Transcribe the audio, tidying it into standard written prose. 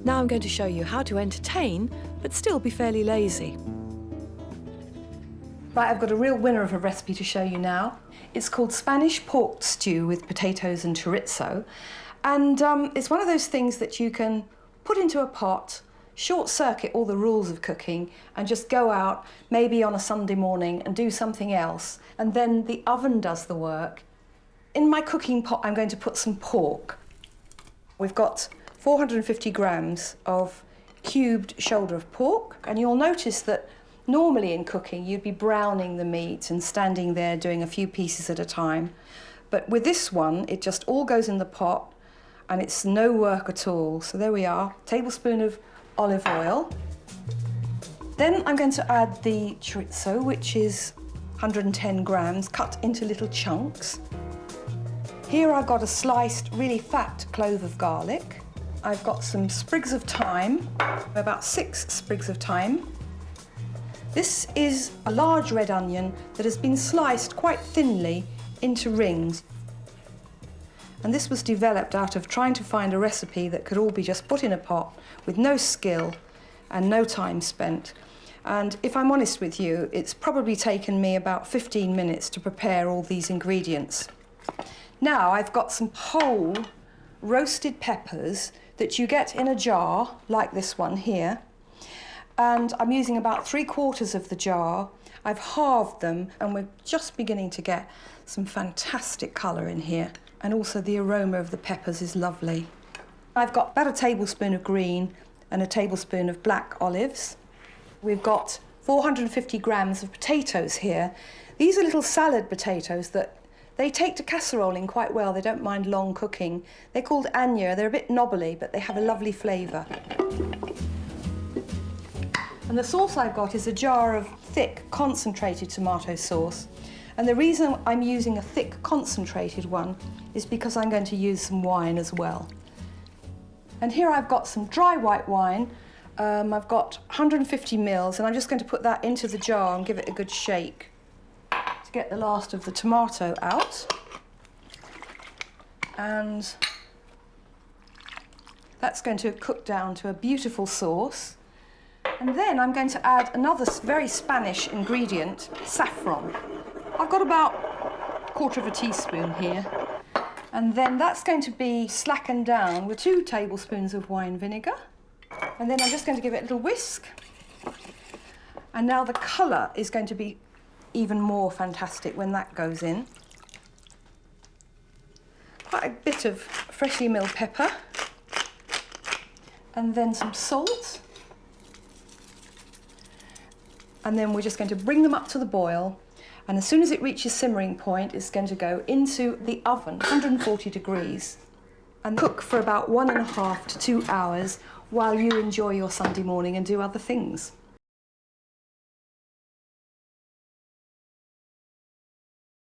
Now I'm going to show you how to entertain, but still be fairly lazy. Right, I've got a real winner of a recipe to show you now. It's called Spanish pork stew with potatoes and chorizo. And it's one of those things that you can put into a pot, short-circuit all the rules of cooking, and just go out, maybe on a Sunday morning, and do something else. And then the oven does the work. In my cooking pot, I'm going to put some pork. We've got 450 grams of cubed shoulder of pork, and you'll notice that normally in cooking you'd be browning the meat and standing there doing a few pieces at a time. But with this one, it just all goes in the pot and it's no work at all. So there we are, tablespoon of olive oil. Then I'm going to add the chorizo, which is 110 grams, cut into little chunks. Here I've got a sliced, really fat clove of garlic. I've got some sprigs of thyme, about 6 sprigs of thyme. This is a large red onion that has been sliced quite thinly into rings. And this was developed out of trying to find a recipe that could all be just put in a pot with no skill and no time spent. And if I'm honest with you, it's probably taken me about 15 minutes to prepare all these ingredients. Now I've got some whole roasted peppers that you get in a jar, like this one here. And I'm using about 3/4 of the jar. I've halved them, and we're just beginning to get some fantastic colour in here. And also the aroma of the peppers is lovely. I've got about a tablespoon of green and a tablespoon of black olives. We've got 450 grams of potatoes here. These are little salad potatoes that they take to casseroling quite well. They don't mind long cooking. They're called agna. They're a bit knobbly, but they have a lovely flavour. And the sauce I've got is a jar of thick, concentrated tomato sauce. And the reason I'm using a thick, concentrated one is because I'm going to use some wine as well. And here I've got some dry white wine. I've got 150 mils, and I'm just going to put that into the jar and give it a good shake to get the last of the tomato out. And that's going to cook down to a beautiful sauce. And then I'm going to add another very Spanish ingredient, saffron. I've got about 1/4 teaspoon here. And then that's going to be slackened down with 2 tablespoons of wine vinegar. And then I'm just going to give it a little whisk. And now the colour is going to be even more fantastic when that goes in. Quite a bit of freshly milled pepper. And then some salt. And then we're just going to bring them up to the boil. And as soon as it reaches simmering point, it's going to go into the oven, 140 degrees, and cook for about 1.5 to 2 hours while you enjoy your Sunday morning and do other things.